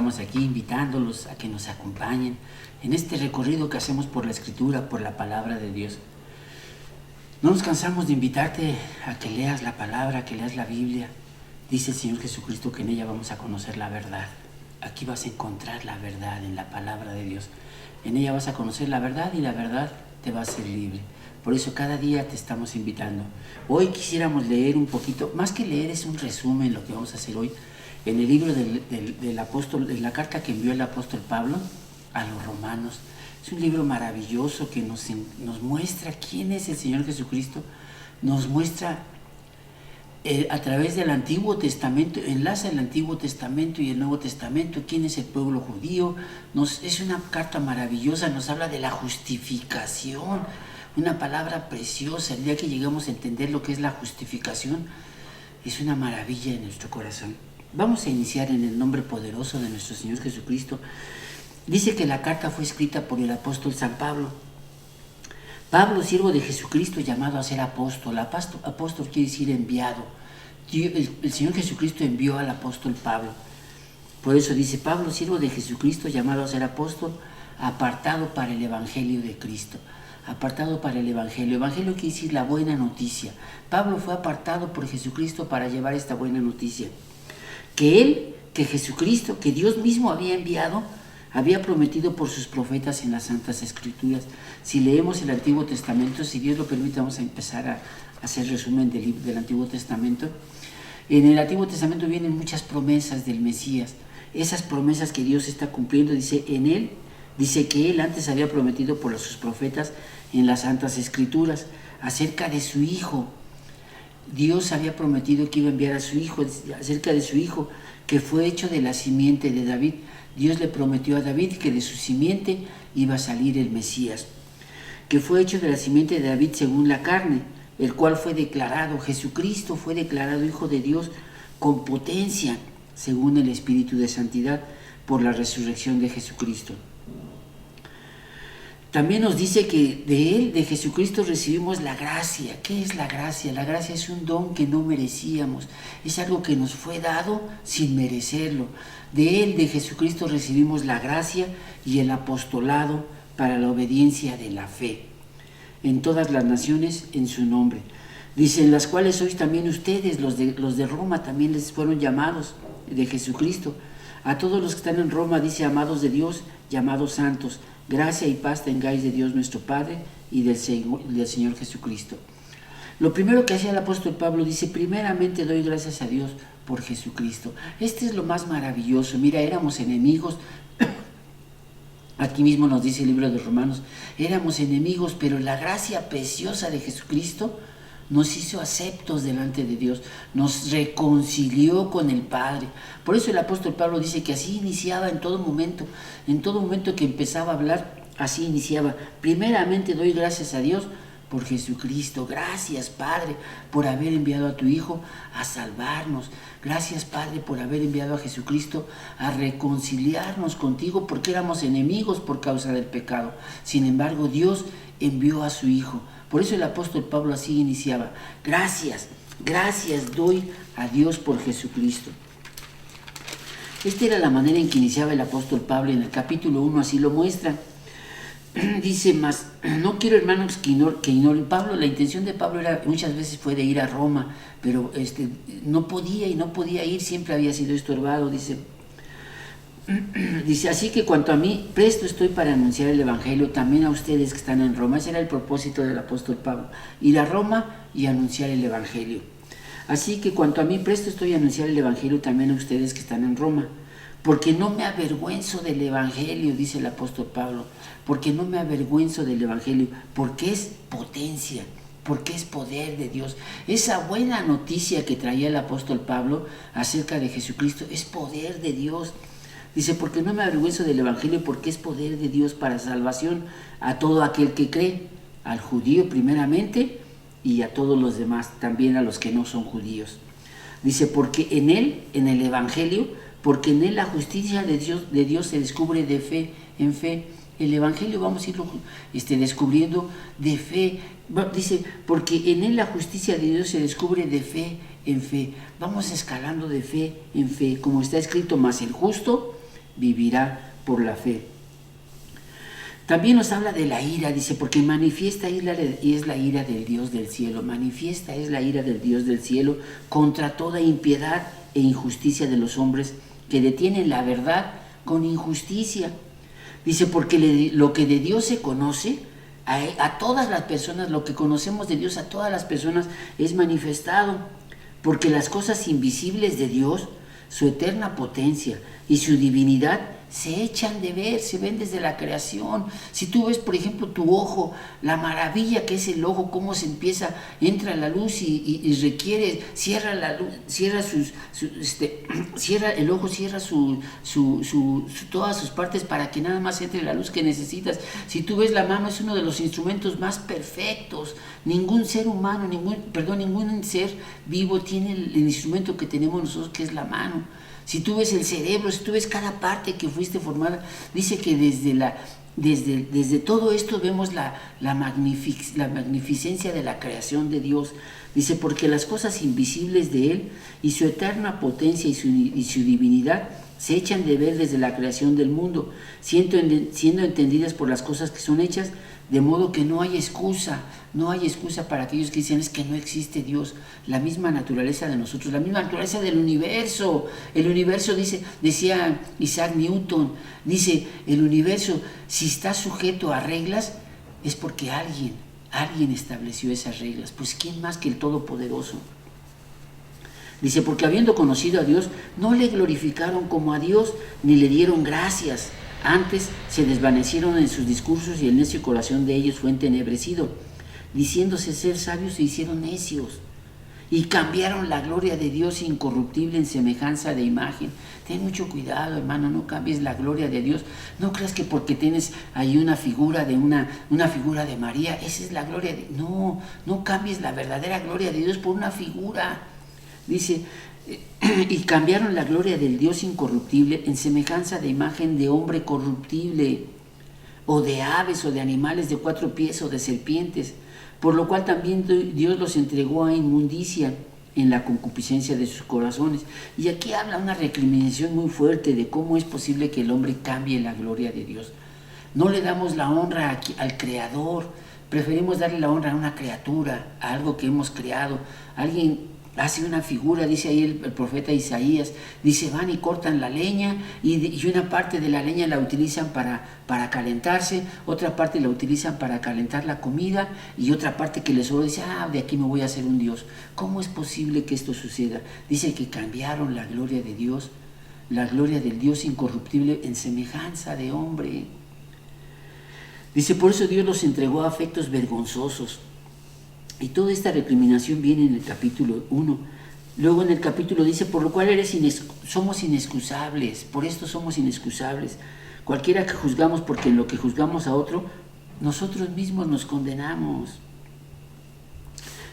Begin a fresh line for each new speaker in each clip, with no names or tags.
estamos aquí invitándolos a que nos acompañen en este recorrido que hacemos por la Escritura, por la palabra de Dios. No nos cansamos de invitarte a que leas la palabra, a que leas la Biblia. Dice el Señor Jesucristo que en ella vamos a conocer la verdad. Aquí vas a encontrar la verdad en la palabra de Dios. En ella vas a conocer la verdad y la verdad te va a hacer libre. Por eso cada día te estamos invitando. Hoy quisiéramos leer un poquito, más que leer es un resumen lo que vamos a hacer hoy, en el libro del apóstol, en la carta que envió el apóstol Pablo a los romanos. Es un libro maravilloso que nos muestra quién es el Señor Jesucristo, nos muestra a través del Antiguo Testamento, enlaza el Antiguo Testamento y el Nuevo Testamento, quién es el pueblo judío. Es una carta maravillosa, nos habla de la justificación, una palabra preciosa. El día que llegamos a entender lo que es la justificación, es una maravilla en nuestro corazón. Vamos a iniciar en el nombre poderoso de nuestro Señor Jesucristo. Dice que la carta fue escrita por el apóstol San Pablo. Pablo, siervo de Jesucristo, llamado a ser apóstol. Apóstol quiere decir enviado. El Señor Jesucristo envió al apóstol Pablo. Por eso dice, Pablo, siervo de Jesucristo, llamado a ser apóstol, apartado para el Evangelio de Cristo. Apartado para el Evangelio. Evangelio quiere decir la buena noticia. Pablo fue apartado por Jesucristo para llevar esta buena noticia. Que Jesucristo, que Dios mismo había enviado, había prometido por sus profetas en las Santas Escrituras. Si leemos el Antiguo Testamento, si Dios lo permite, vamos a empezar a hacer resumen del Antiguo Testamento. En el Antiguo Testamento vienen muchas promesas del Mesías. Esas promesas que Dios está cumpliendo, dice que Él antes había prometido por sus profetas en las Santas Escrituras acerca de su Hijo. Dios había prometido que iba a enviar a su Hijo, acerca de su Hijo, que fue hecho de la simiente de David. Dios le prometió a David que de su simiente iba a salir el Mesías, que fue hecho de la simiente de David según la carne, el cual fue declarado, Jesucristo fue declarado Hijo de Dios con potencia, según el Espíritu de Santidad, por la resurrección de Jesucristo. También nos dice que de Él, de Jesucristo, recibimos la gracia. ¿Qué es la gracia? La gracia es un don que no merecíamos. Es algo que nos fue dado sin merecerlo. De Él, de Jesucristo, recibimos la gracia y el apostolado para la obediencia de la fe en todas las naciones en su nombre. Dice, en las cuales sois también ustedes, los de Roma, también les fueron llamados de Jesucristo. A todos los que están en Roma, dice, amados de Dios, llamados santos. Gracia y paz tengáis de Dios nuestro Padre y del Señor Jesucristo. Lo primero que hacía el apóstol Pablo, dice, primeramente doy gracias a Dios por Jesucristo. Este es lo más maravilloso. Mira, éramos enemigos. Aquí mismo nos dice el libro de Romanos, éramos enemigos, pero la gracia preciosa de Jesucristo nos hizo aceptos delante de Dios, nos reconcilió con el Padre. Por eso el apóstol Pablo dice que así iniciaba en todo momento que empezaba a hablar, así iniciaba. Primeramente doy gracias a Dios por Jesucristo. Gracias, Padre, por haber enviado a tu Hijo a salvarnos. Gracias, Padre, por haber enviado a Jesucristo a reconciliarnos contigo, porque éramos enemigos por causa del pecado. Sin embargo, Dios envió a su Hijo. Por eso el apóstol Pablo así iniciaba. Gracias doy a Dios por Jesucristo. Esta era la manera en que iniciaba el apóstol Pablo. En el capítulo 1 así lo muestra. Dice más, no quiero, hermanos, que ignoren. Pablo, la intención de Pablo muchas veces fue de ir a Roma, pero no podía ir, siempre había sido estorbado. Dice, así que cuanto a mí, presto estoy para anunciar el Evangelio también a ustedes que están en Roma. Ese era el propósito del apóstol Pablo, ir a Roma y anunciar el Evangelio. Así que cuanto a mí, presto estoy a anunciar el Evangelio también a ustedes que están en Roma. Porque no me avergüenzo del Evangelio, dice el apóstol Pablo, porque no me avergüenzo del Evangelio, porque es potencia, porque es poder de Dios. Esa buena noticia que traía el apóstol Pablo acerca de Jesucristo es poder de Dios. Dice, porque no me avergüenzo del Evangelio, porque es poder de Dios para salvación a todo aquel que cree, al judío primeramente y a todos los demás, también a los que no son judíos. Dice, porque en él, en el Evangelio, porque en él la justicia de Dios se descubre de fe en fe. El Evangelio vamos a irlo descubriendo de fe. Dice, porque en él la justicia de Dios se descubre de fe en fe. Vamos escalando de fe en fe, como está escrito, más el justo vivirá por la fe. También nos habla de la ira, dice, porque manifiesta es la ira del Dios del cielo, manifiesta es la ira del Dios del cielo contra toda impiedad e injusticia de los hombres que detienen la verdad con injusticia. Dice, porque lo que de Dios se conoce, a todas las personas, lo que conocemos de Dios a todas las personas es manifestado, porque las cosas invisibles de Dios, su eterna potencia y su divinidad, se echan de ver, se ven desde la creación. Si tú ves, por ejemplo, tu ojo, la maravilla que es el ojo, cómo se empieza, entra la luz y requiere, cierra la luz, cierra cierra el ojo, cierra todas sus partes para que nada más entre la luz que necesitas. Si tú ves la mano, es uno de los instrumentos más perfectos. Ningún ser humano, ningún ser vivo tiene el instrumento que tenemos nosotros, que es la mano. Si tú ves el cerebro, si tú ves cada parte que fuiste formada, dice que desde todo esto vemos la magnificencia de la creación de Dios. Dice, porque las cosas invisibles de Él y su eterna potencia y su divinidad se echan de ver desde la creación del mundo, siendo entendidas por las cosas que son hechas, de modo que no hay excusa para aquellos que dicen es que no existe Dios. La misma naturaleza de nosotros, la misma naturaleza del universo. El universo, decía Isaac Newton, dice, el universo, si está sujeto a reglas, es porque alguien estableció esas reglas. Pues ¿quién más que el Todopoderoso? Dice, porque habiendo conocido a Dios, no le glorificaron como a Dios, ni le dieron gracias. Antes se desvanecieron en sus discursos y el necio corazón de ellos fue entenebrecido. Diciéndose ser sabios, se hicieron necios y cambiaron la gloria de Dios incorruptible en semejanza de imagen. Ten mucho cuidado, hermano, no cambies la gloria de Dios. No creas que porque tienes ahí una figura de una figura de María, esa es la gloria de Dios. No cambies la verdadera gloria de Dios por una figura. Dice, y cambiaron la gloria del Dios incorruptible en semejanza de imagen de hombre corruptible, o de aves, o de animales de 4 pies, o de serpientes, por lo cual también Dios los entregó a inmundicia en la concupiscencia de sus corazones. Y aquí habla una recriminación muy fuerte de cómo es posible que el hombre cambie la gloria de Dios. No le damos la honra al Creador, preferimos darle la honra a una criatura, a algo que hemos creado. Alguien hace una figura, dice ahí el profeta Isaías, dice, van y cortan la leña y una parte de la leña la utilizan para calentarse, otra parte la utilizan para calentar la comida y otra parte que les sobra dice, de aquí me voy a hacer un Dios. ¿Cómo es posible que esto suceda? Dice que cambiaron la gloria de Dios, la gloria del Dios incorruptible en semejanza de hombre. Dice, por eso Dios los entregó a afectos vergonzosos. Y toda esta recriminación viene en el capítulo 1. Luego en el capítulo dice, por lo cual somos inexcusables, por esto somos inexcusables. Cualquiera que juzgamos, porque en lo que juzgamos a otro, nosotros mismos nos condenamos.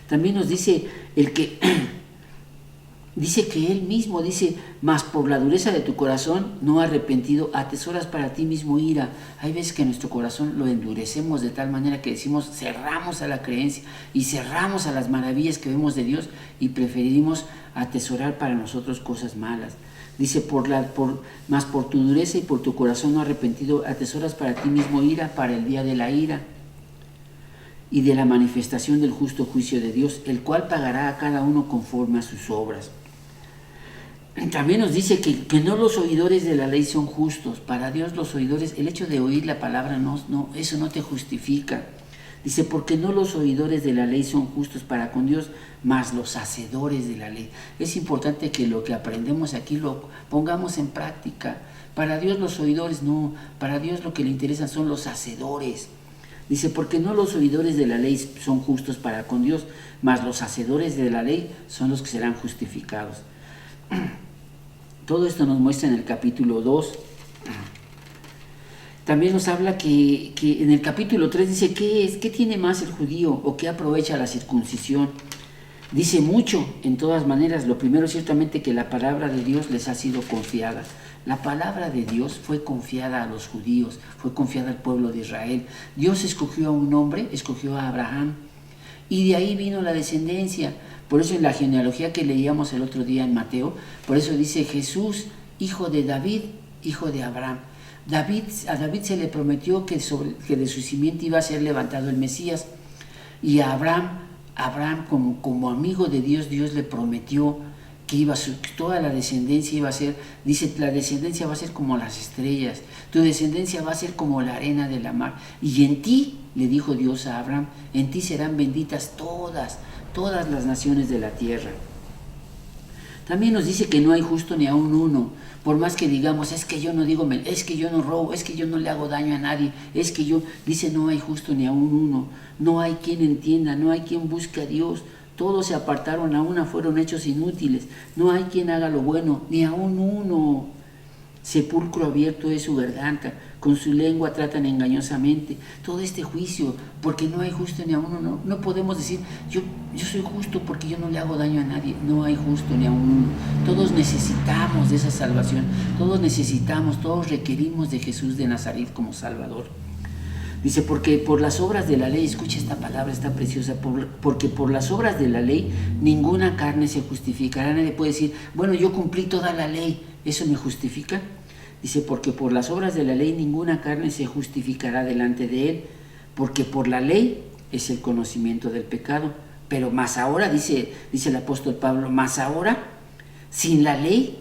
También nos dice dice que Él mismo, dice, mas por la dureza de tu corazón no arrepentido, atesoras para ti mismo ira. Hay veces que nuestro corazón lo endurecemos de tal manera que decimos, cerramos a la creencia y cerramos a las maravillas que vemos de Dios y preferimos atesorar para nosotros cosas malas. Dice, mas por tu dureza y por tu corazón no arrepentido, atesoras para ti mismo ira para el día de la ira y de la manifestación del justo juicio de Dios, el cual pagará a cada uno conforme a sus obras. También nos dice que no los oidores de la ley son justos. Para Dios los oidores, el hecho de oír la palabra, eso no te justifica. Dice, porque no los oidores de la ley son justos para con Dios, mas los hacedores de la ley. Es importante que lo que aprendemos aquí lo pongamos en práctica. Para Dios los oidores no, para Dios lo que le interesa son los hacedores. Dice, porque no los oidores de la ley son justos para con Dios, mas los hacedores de la ley son los que serán justificados. Todo esto nos muestra en el capítulo 2. También nos habla que en el capítulo 3 dice, ¿qué tiene más el judío o qué aprovecha la circuncisión? Dice mucho, en todas maneras. Lo primero, ciertamente, que la palabra de Dios les ha sido confiada. La palabra de Dios fue confiada a los judíos, fue confiada al pueblo de Israel. Dios escogió a un hombre, escogió a Abraham, y de ahí vino la descendencia. Por eso en la genealogía que leíamos el otro día en Mateo, por eso dice Jesús, hijo de David, hijo de Abraham. A David se le prometió que de su simiente iba a ser levantado el Mesías. Y a Abraham como amigo de Dios, Dios le prometió que toda la descendencia iba a ser, dice, la descendencia va a ser como las estrellas, tu descendencia va a ser como la arena de la mar. Y en ti, le dijo Dios a Abraham, en ti serán benditas todas las naciones de la tierra. También nos dice que no hay justo ni aun uno. Por más que digamos, es que yo no digo, es que yo no robo, es que yo no le hago daño a nadie, dice, no hay justo ni aun uno. No hay quien entienda, no hay quien busque a Dios. Todos se apartaron, a una fueron hechos inútiles. No hay quien haga lo bueno, ni aun uno. Sepulcro abierto es su garganta, con su lengua tratan engañosamente. Todo este juicio, porque no hay justo ni a uno. No podemos decir, yo soy justo porque yo no le hago daño a nadie. No hay justo ni a uno. Todos necesitamos de esa salvación. Todos requerimos de Jesús de Nazaret como Salvador. Dice, porque por las obras de la ley, escucha esta palabra, está preciosa, porque por las obras de la ley ninguna carne se justificará. Nadie puede decir, bueno, yo cumplí toda la ley, ¿eso me justifica? Dice, porque por las obras de la ley ninguna carne se justificará delante de él, porque por la ley es el conocimiento del pecado. Pero más ahora, dice el apóstol Pablo, más ahora, sin la ley,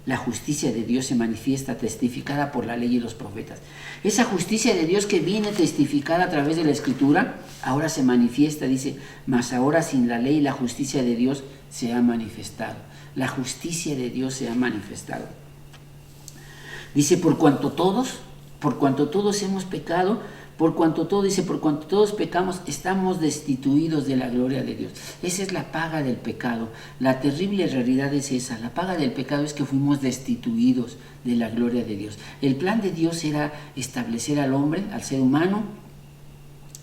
la justicia de Dios se manifiesta, testificada por la ley y los profetas. Esa justicia de Dios que viene testificada a través de la Escritura, ahora se manifiesta, dice, mas ahora sin la ley la justicia de Dios se ha manifestado. La justicia de Dios se ha manifestado. Dice, por cuanto todos hemos pecado, por cuanto todos pecamos, estamos destituidos de la gloria de Dios. Esa es la paga del pecado. La terrible realidad es esa. La paga del pecado es que fuimos destituidos de la gloria de Dios. El plan de Dios era establecer al hombre, al ser humano,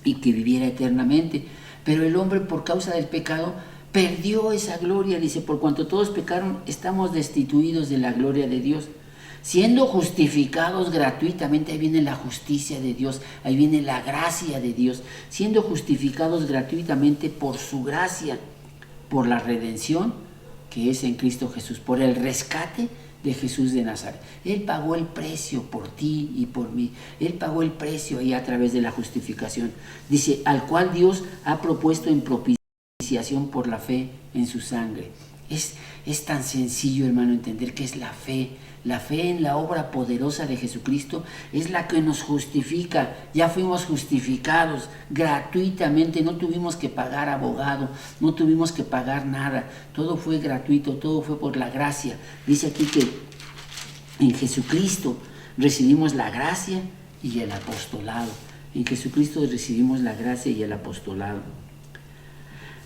y que viviera eternamente. Pero el hombre, por causa del pecado, perdió esa gloria. Dice, por cuanto todos pecaron, estamos destituidos de la gloria de Dios. Siendo justificados gratuitamente, ahí viene la justicia de Dios, ahí viene la gracia de Dios, siendo justificados gratuitamente por su gracia, por la redención que es en Cristo Jesús, por el rescate de Jesús de Nazaret. Él pagó el precio por ti y por mí, Él pagó el precio ahí a través de la justificación. Dice, al cual Dios ha propuesto en propiciación por la fe en su sangre. Es tan sencillo, hermano, entender qué es la fe. La fe en la obra poderosa de Jesucristo es la que nos justifica. Ya fuimos justificados gratuitamente, no tuvimos que pagar abogado, no tuvimos que pagar nada. Todo fue gratuito, todo fue por la gracia. Dice aquí que en Jesucristo recibimos la gracia y el apostolado. En Jesucristo recibimos la gracia y el apostolado.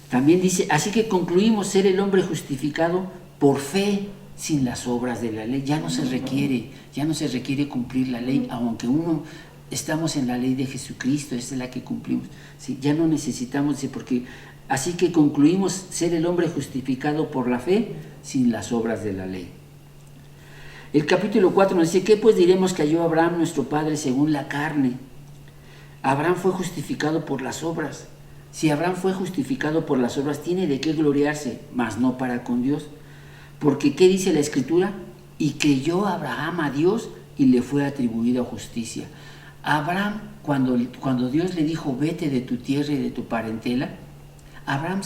También dice, así que concluimos ser el hombre justificado por fe sin las obras de la ley. Ya no se requiere cumplir la ley, aunque estamos en la ley de Jesucristo, esa es la que cumplimos. ¿Sí? Ya no necesitamos, porque así que concluimos ser el hombre justificado por la fe sin las obras de la ley. El capítulo 4 nos dice, ¿qué pues diremos que halló Abraham nuestro padre según la carne? Abraham fue justificado por las obras. Si Abraham fue justificado por las obras, tiene de qué gloriarse, mas no para con Dios. Porque, ¿qué dice la Escritura? Y creyó Abraham a Dios y le fue atribuido justicia. Abraham, cuando Dios le dijo, vete de tu tierra y de tu parentela, Abraham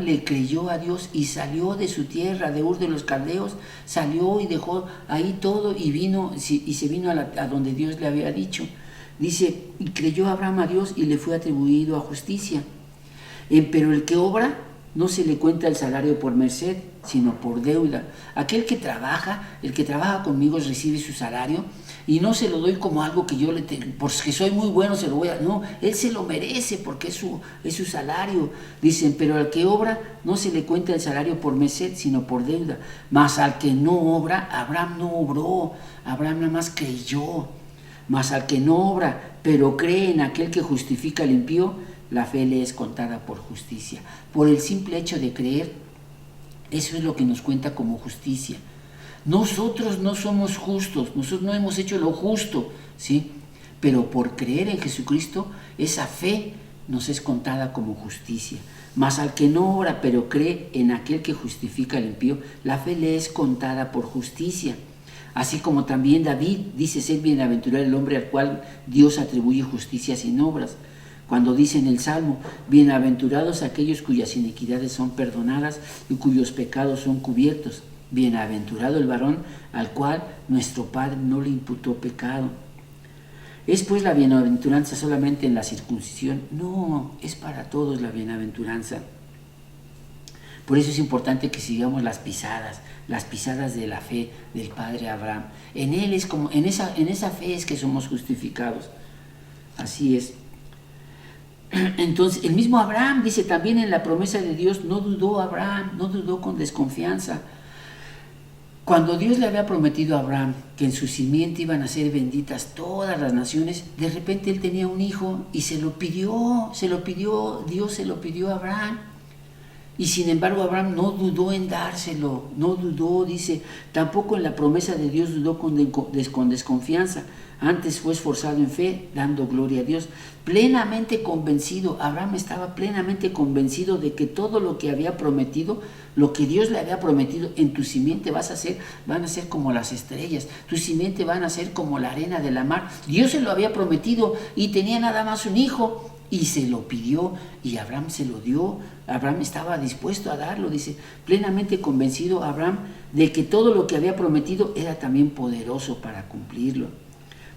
le creyó a Dios y salió de su tierra, de Ur de los Caldeos, salió y dejó ahí todo y se vino a donde Dios le había dicho. Dice, y creyó Abraham a Dios y le fue atribuido a justicia. Pero el que obra, no se le cuenta el salario por merced, sino por deuda. Aquel que trabaja conmigo recibe su salario y no se lo doy como algo que yo le tengo, porque soy muy bueno se lo voy a... No, él se lo merece porque es su salario. Dicen, pero al que obra no se le cuenta el salario por merced, sino por deuda. Mas al que no obra, Abraham no obró, Abraham nada más creyó. Mas al que no obra, pero cree en aquel que justifica al impío, la fe le es contada por justicia. Por el simple hecho de creer, eso es lo que nos cuenta como justicia. Nosotros no somos justos, nosotros no hemos hecho lo justo, ¿sí? Pero por creer en Jesucristo, esa fe nos es contada como justicia. Mas al que no obra, pero cree en aquel que justifica al impío, la fe le es contada por justicia. Así como también David dice ser bienaventurado el hombre al cual Dios atribuye justicia sin obras. Cuando dice en el Salmo, bienaventurados aquellos cuyas iniquidades son perdonadas y cuyos pecados son cubiertos. Bienaventurado el varón al cual nuestro Padre no le imputó pecado. ¿Es pues la bienaventuranza solamente en la circuncisión? No, es para todos la bienaventuranza. Por eso es importante que sigamos las pisadas de la fe del Padre Abraham. En él es como, en esa fe es que somos justificados. Así es. Entonces, el mismo Abraham dice también en la promesa de Dios, no dudó Abraham, no dudó con desconfianza. Cuando Dios le había prometido a Abraham que en su simiente iban a ser benditas todas las naciones, de repente él tenía un hijo y Dios se lo pidió a Abraham. Y sin embargo Abraham no dudó en dárselo, no dudó, dice, tampoco en la promesa de Dios dudó con desconfianza. Antes fue esforzado en fe, dando gloria a Dios. Plenamente convencido, Abraham estaba plenamente convencido de que todo lo que había prometido, lo que Dios le había prometido, en tu simiente van a ser como las estrellas, tu simiente van a ser como la arena de la mar. Dios se lo había prometido y tenía nada más un hijo y se lo pidió y Abraham se lo dio. Abraham estaba dispuesto a darlo, dice, plenamente convencido Abraham de que todo lo que había prometido era también poderoso para cumplirlo.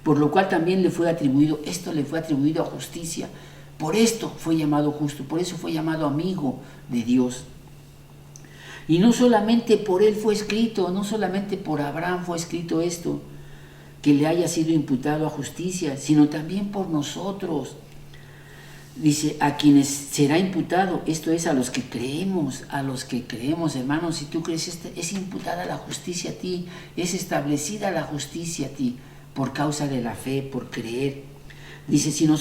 Por lo cual también le fue atribuido a justicia. Por esto fue llamado justo, por eso fue llamado amigo de Dios. Y no solamente por él fue escrito, no solamente por Abraham fue escrito esto, que le haya sido imputado a justicia, sino también por nosotros. Dice, a quienes será imputado, esto es a los que creemos, hermanos. Si tú crees, es imputada la justicia a ti, es establecida la justicia a ti, por causa de la fe, por creer. Dice, sino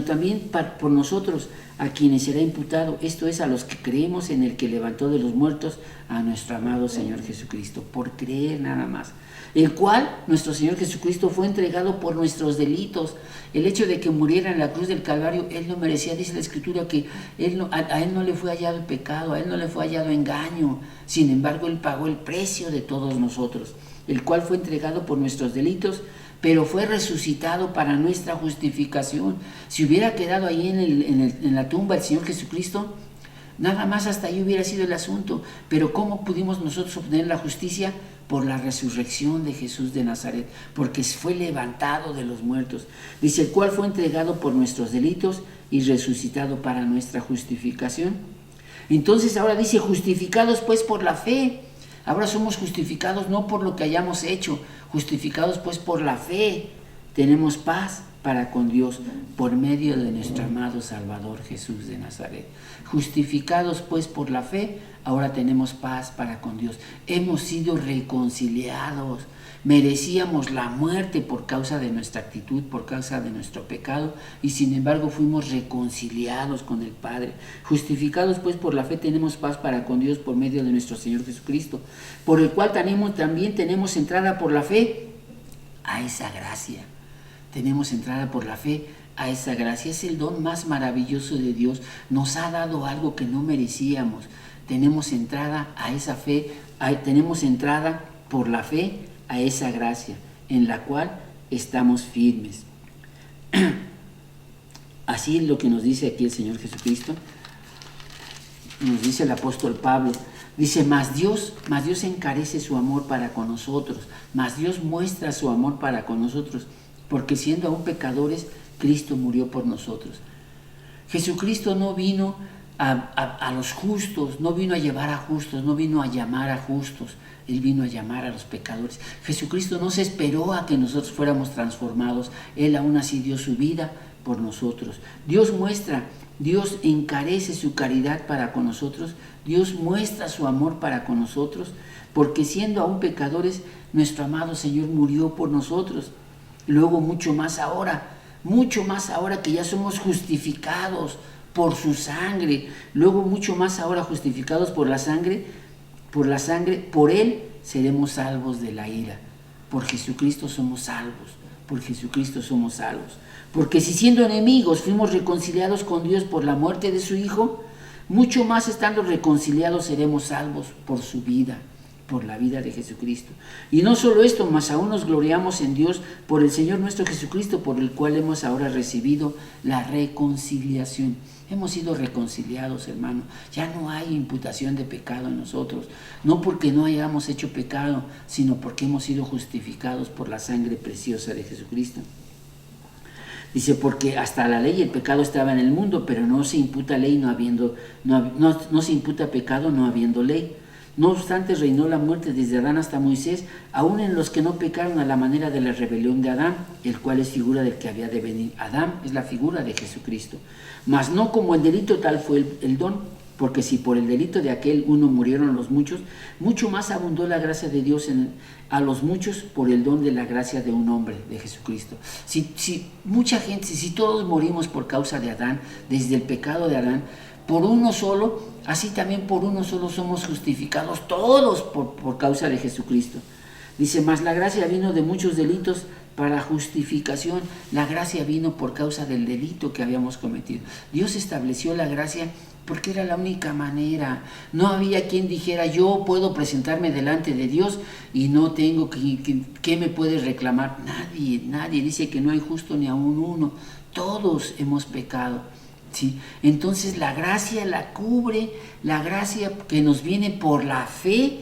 también por nosotros, a quienes será imputado, esto es a los que creemos en el que levantó de los muertos a nuestro amado Señor Jesucristo, por creer nada más. El cual, nuestro Señor Jesucristo, fue entregado por nuestros delitos. El hecho de que muriera en la cruz del Calvario, Él no merecía, dice la Escritura, que a Él no le fue hallado el pecado, a Él no le fue hallado engaño. Sin embargo, Él pagó el precio de todos nosotros, el cual fue entregado por nuestros delitos, pero fue resucitado para nuestra justificación. Si hubiera quedado ahí en la tumba el Señor Jesucristo, nada más hasta ahí hubiera sido el asunto. Pero ¿cómo pudimos nosotros obtener la justicia? Por la resurrección de Jesús de Nazaret, porque fue levantado de los muertos. Dice, el cual fue entregado por nuestros delitos y resucitado para nuestra justificación. Entonces ahora dice, justificados pues por la fe. Ahora somos justificados no por lo que hayamos hecho, justificados pues por la fe. Tenemos paz para con Dios por medio de nuestro amado Salvador Jesús de Nazaret. Justificados pues por la fe, ahora tenemos paz para con Dios. Hemos sido reconciliados. Merecíamos la muerte por causa de nuestra actitud, por causa de nuestro pecado, y sin embargo fuimos reconciliados con el Padre. Justificados pues por la fe, tenemos paz para con Dios por medio de nuestro Señor Jesucristo, por el cual también tenemos entrada por la fe a esa gracia. Tenemos entrada por la fe a esa gracia. Es el don más maravilloso de Dios. Nos ha dado algo que no merecíamos. Tenemos entrada a esa fe, tenemos entrada por la fe a esa gracia, en la cual estamos firmes. Así es lo que nos dice aquí el Señor Jesucristo. Nos dice el apóstol Pablo. Dice, mas Dios encarece su amor para con nosotros, mas Dios muestra su amor para con nosotros, porque siendo aún pecadores, Cristo murió por nosotros. Jesucristo no vino a los justos, no vino a llevar a justos, no vino a llamar a justos, Él vino a llamar a los pecadores. Jesucristo no se esperó a que nosotros fuéramos transformados, Él aún así dio su vida por nosotros. Dios encarece su caridad para con nosotros, Dios muestra su amor para con nosotros, porque siendo aún pecadores, nuestro amado Señor murió por nosotros. Luego mucho más ahora que ya somos justificados por su sangre, luego mucho más ahora justificados por la sangre, por Él seremos salvos de la ira. Por Jesucristo somos salvos, porque si siendo enemigos fuimos reconciliados con Dios por la muerte de su Hijo, mucho más estando reconciliados seremos salvos por su vida. por la vida de Jesucristo. Y no solo esto, más aún nos gloriamos en Dios por el Señor nuestro Jesucristo, por el cual hemos ahora recibido la reconciliación. Hemos sido reconciliados, hermano. Ya no hay imputación de pecado en nosotros. No porque no hayamos hecho pecado, sino porque hemos sido justificados por la sangre preciosa de Jesucristo. Dice, porque hasta la ley el pecado estaba en el mundo, pero no se imputa ley no se imputa pecado no habiendo ley. No obstante, reinó la muerte desde Adán hasta Moisés, aun en los que no pecaron a la manera de la rebelión de Adán, el cual es figura del que había de venir. Adán es la figura de Jesucristo. Mas no como el delito, tal fue el don. Porque si por el delito de aquel uno murieron los muchos, mucho más abundó la gracia de Dios a los muchos por el don de la gracia de un hombre, de Jesucristo. Si mucha gente, si todos morimos por causa de Adán, desde el pecado de Adán, por uno solo, así también por uno solo somos justificados todos por causa de Jesucristo. Dice, mas la gracia vino de muchos delitos para justificación. La gracia vino por causa del delito que habíamos cometido. Dios estableció la gracia porque era la única manera. No había quien dijera, yo puedo presentarme delante de Dios y no tengo ¿qué me puede reclamar? Nadie. Dice que no hay justo ni aún uno. Todos hemos pecado. ¿Sí? Entonces la gracia la cubre, la gracia que nos viene por la fe,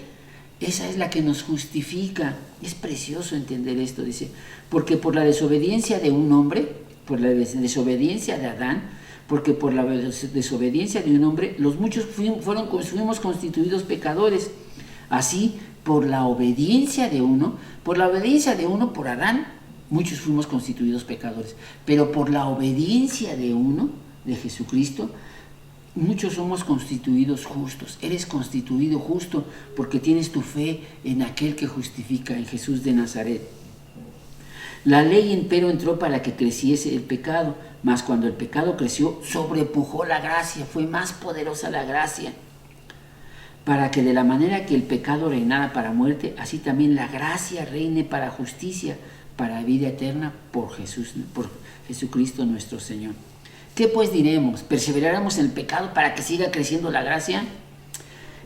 esa es la que nos justifica. Es precioso entender esto, dice, porque por la desobediencia de un hombre, por la desobediencia de Adán, porque por la desobediencia de un hombre, los muchos fuimos constituidos pecadores. Así, por la obediencia de uno, por Adán, muchos fuimos constituidos pecadores. Pero por la obediencia de uno, de Jesucristo, muchos somos constituidos justos. Eres constituido justo porque tienes tu fe en aquel que justifica, en Jesús de Nazaret. La ley, empero, entró para que creciese el pecado, mas cuando el pecado creció, sobrepujó la gracia, fue más poderosa la gracia, para que de la manera que el pecado reinara para muerte, así también la gracia reine para justicia, para vida eterna por Jesucristo nuestro Señor. ¿Qué pues diremos? ¿Perseveraremos en el pecado para que siga creciendo la gracia?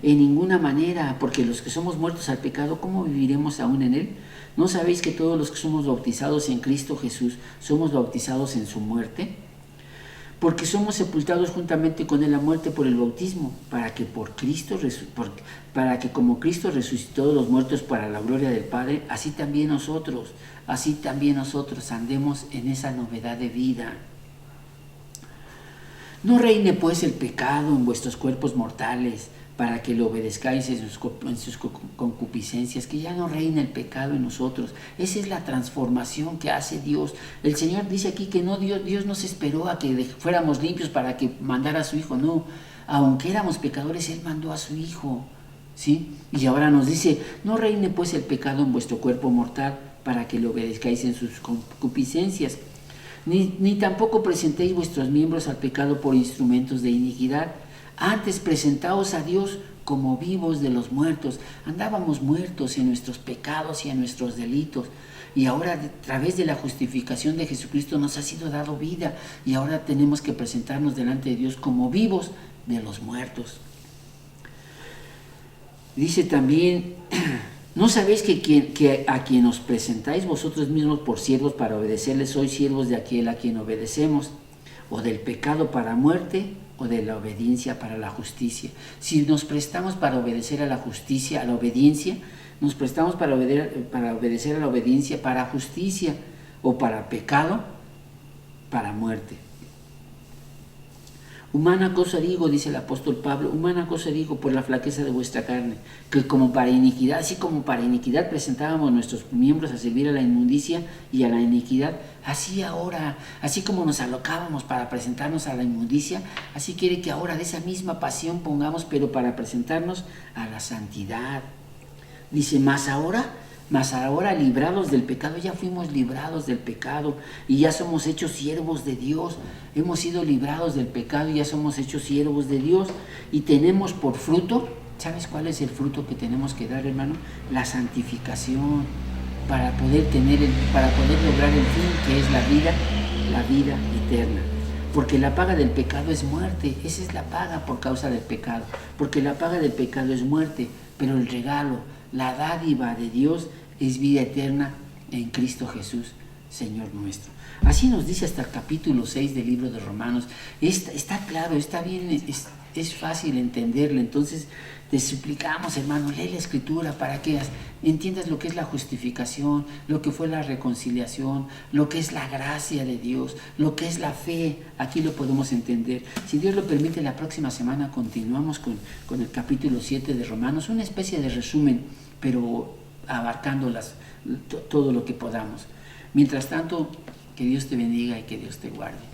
En ninguna manera, porque los que somos muertos al pecado, ¿cómo viviremos aún en él? ¿No sabéis que todos los que somos bautizados en Cristo Jesús somos bautizados en su muerte? Porque somos sepultados juntamente con él a muerte por el bautismo, para que como Cristo resucitó de los muertos para la gloria del Padre, así también nosotros andemos en esa novedad de vida. No reine pues el pecado en vuestros cuerpos mortales, para que lo obedezcáis en sus concupiscencias, que ya no reina el pecado en nosotros. Esa es la transformación que hace Dios. El Señor dice aquí que no, Dios no se esperó a que fuéramos limpios para que mandara a su Hijo, no. Aunque éramos pecadores, Él mandó a su Hijo, ¿sí? Y ahora nos dice, no reine pues el pecado en vuestro cuerpo mortal, para que lo obedezcáis en sus concupiscencias. Ni tampoco presentéis vuestros miembros al pecado por instrumentos de iniquidad. Antes presentaos a Dios como vivos de los muertos. Andábamos muertos en nuestros pecados y en nuestros delitos. Y ahora, a través de la justificación de Jesucristo, nos ha sido dado vida. Y ahora tenemos que presentarnos delante de Dios como vivos de los muertos. Dice también, ¿no sabéis que a quien os presentáis vosotros mismos por siervos para obedecerles, sois siervos de aquel a quien obedecemos? O del pecado para muerte, o de la obediencia para la justicia. Si nos prestamos para obedecer a la justicia, a la obediencia, nos prestamos para obedecer a la obediencia para justicia, o para pecado, para muerte. Humana cosa digo, dice el apóstol Pablo, humana cosa digo por la flaqueza de vuestra carne, que como para iniquidad, así como para iniquidad presentábamos nuestros miembros a servir a la inmundicia y a la iniquidad, así ahora, así como nos alocábamos para presentarnos a la inmundicia, así quiere que ahora de esa misma pasión pongamos, pero para presentarnos a la santidad. Dice, más ahora librados del pecado, ya fuimos librados del pecado y ya somos hechos siervos de Dios. Hemos sido librados del pecado y ya somos hechos siervos de Dios y tenemos por fruto, ¿sabes cuál es el fruto que tenemos que dar, hermano? La santificación, para poder lograr el fin, que es la vida eterna. Porque la paga del pecado es muerte, esa es la paga por causa del pecado, porque la paga del pecado es muerte, pero el regalo, La dádiva de Dios es vida eterna en Cristo Jesús, Señor nuestro. Así nos dice hasta el capítulo 6 del libro de Romanos. Está claro, está bien, es fácil entenderlo. Entonces te suplicamos, hermano, lee la Escritura para que entiendas lo que es la justificación, lo que fue la reconciliación, lo que es la gracia de Dios, lo que es la fe. Aquí lo podemos entender. Si Dios lo permite, la próxima semana continuamos con el capítulo 7 de Romanos, una especie de resumen, pero abarcando todo lo que podamos. Mientras tanto, que Dios te bendiga y que Dios te guarde.